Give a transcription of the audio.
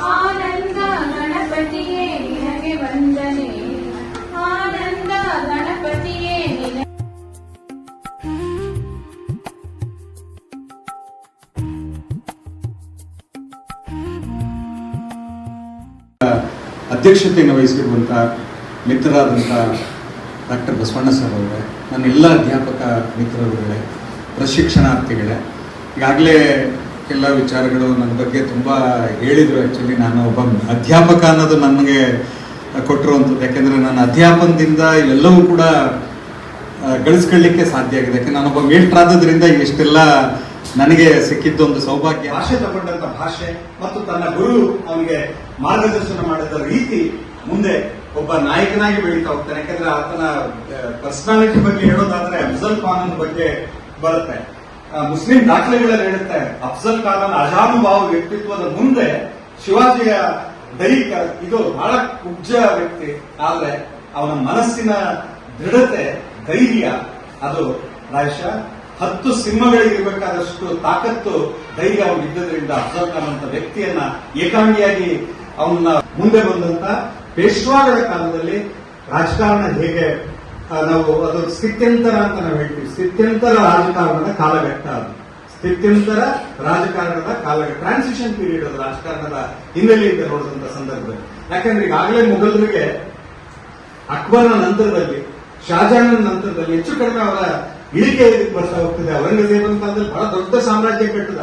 ಆನಂದ ಗಣಪತಿಯೇ ನಿನಗೆ ವಂದನೆ, ಆನಂದ ಗಣಪತಿಯೇ ನಿನಗೆ. ಅಧ್ಯಕ್ಷತೆಯನ್ನು ವಹಿಸಿರುವಂಥ ಮಿತ್ರರಾದಂಥ ಡಾಕ್ಟರ್ ಬಸವಣ್ಣ ಸರ್ ಅವರೇ, ನನ್ನ ಎಲ್ಲ ಅಧ್ಯಾಪಕ ಮಿತ್ರರುಗಳೇ, ಪ್ರಶಿಕ್ಷಣಾರ್ಥಿಗಳೇ, ಈಗಾಗಲೇ ಎಲ್ಲ ವಿಚಾರಗಳು ನನ್ನ ಬಗ್ಗೆ ತುಂಬ ಹೇಳಿದರು. ಆ್ಯಕ್ಚುಲಿ ನಾನು ಒಬ್ಬ ಅಧ್ಯಾಪಕ ಅನ್ನೋದು ನನಗೆ ಕೊಟ್ಟಿರುವಂಥದ್ದು. ಯಾಕೆಂದರೆ ನನ್ನ ಅಧ್ಯಾಪನದಿಂದ ಇವೆಲ್ಲವೂ ಕೂಡ ಗಳಿಸ್ಕೊಳ್ಳಿಕ್ಕೆ ಸಾಧ್ಯ ಆಗಿದೆ. ಯಾಕೆಂದ್ರೆ ನಾನೊಬ್ಬ ಮೇಷ್ಟ್ರಾದ್ರಿಂದ ಇಷ್ಟೆಲ್ಲ ನನಗೆ ಸಿಕ್ಕಿದ್ದೊಂದು ಸೌಭಾಗ್ಯ. ಭಾಷೆ ತಗೊಂಡಂತ ಭಾಷೆ ಮತ್ತು ತನ್ನ ಗುರು ಅವನಿಗೆ ಮಾರ್ಗದರ್ಶನ ಮಾಡಿದ ರೀತಿ ಮುಂದೆ ಒಬ್ಬ ನಾಯಕನಾಗಿ ಬೆಳೀತಾ ಹೋಗ್ತಾನೆ. ಯಾಕಂದ್ರೆ ಆತನ ಪರ್ಸನಾಲಿಟಿ ಬಗ್ಗೆ ಹೇಳೋದಾದ್ರೆ ಅಫ್ಜಲ್ ಖಾನ್ ಬಗ್ಗೆ ಬರುತ್ತೆ. ಮುಸ್ಲಿಂ ದಾಖಲೆಗಳಲ್ಲಿ ಹೇಳುತ್ತೆ, ಅಫ್ಜಲ್ ಖಾನ್ ಅಜಾನುಭಾವ ವ್ಯಕ್ತಿತ್ವದ ಮುಂದೆ ಶಿವಾಜಿಯ ದೈಹಿಕ ಇದು ಬಹಳ ಕುಬ್ಜ ವ್ಯಕ್ತಿ, ಆದ್ರೆ ಅವನ ಮನಸ್ಸಿನ ದೃಢತೆ, ಧೈರ್ಯ ಅದು ಪ್ರಾಯಶಃ 10 ಸಿಂಹಗಳಿಗೆ ಇರಬೇಕಾದಷ್ಟು ತಾಕತ್ತು, ಧೈರ್ಯ ಅವನು ಇದ್ದದ್ರಿಂದ ಅಫ್ಜಲ್ ಖಾನ್ ಅಂತ ವ್ಯಕ್ತಿಯನ್ನ ಏಕಾಂಗಿಯಾಗಿ ಅವನ್ನ ಮುಂದೆ ಬಂದಂತ ಪೇಶ್ವಾಗಳ ಕಾಲದಲ್ಲಿ ರಾಜಕಾರಣ ಹೇಗೆ ನಾವು ಅದು ಸ್ಥಿತ್ಯಂತರ ಅಂತ ನಾವು ಹೇಳ್ತೀವಿ. ಸ್ಥಿತ್ಯಂತರ ರಾಜಕಾರಣದ ಕಾಲಘಟ್ಟ, ಅದು ಸ್ಥಿತ್ಯಂತರ ರಾಜಕಾರಣದ ಕಾಲಘಟ್ಟ, ಟ್ರಾನ್ಸಿಷನ್ ಪೀರಿಯಡ್ ಅದು ರಾಜಕಾರಣದ ಹಿನ್ನೆಲೆಯಿಂದ ನೋಡಿದಂತ ಸಂದರ್ಭದಲ್ಲಿ. ಯಾಕಂದ್ರೆ ಈಗಾಗಲೇ ಮುಘಲರಿಗೆ ಅಕ್ಬರ್ನ ನಂತರದಲ್ಲಿ, ಶಹಜಹಾನ್ ನಂತರದಲ್ಲಿ ಹೆಚ್ಚು ಕಡಿಮೆ ಅವರ ಇಳಿಕೆ ಬರ್ತಾ ಹೋಗ್ತಿದೆ. ಔರಂಗಜೇಬನ ಕಾಲದಲ್ಲಿ ಬಹಳ ದೊಡ್ಡ ಸಾಮ್ರಾಜ್ಯ ಕಟ್ಟಿದ.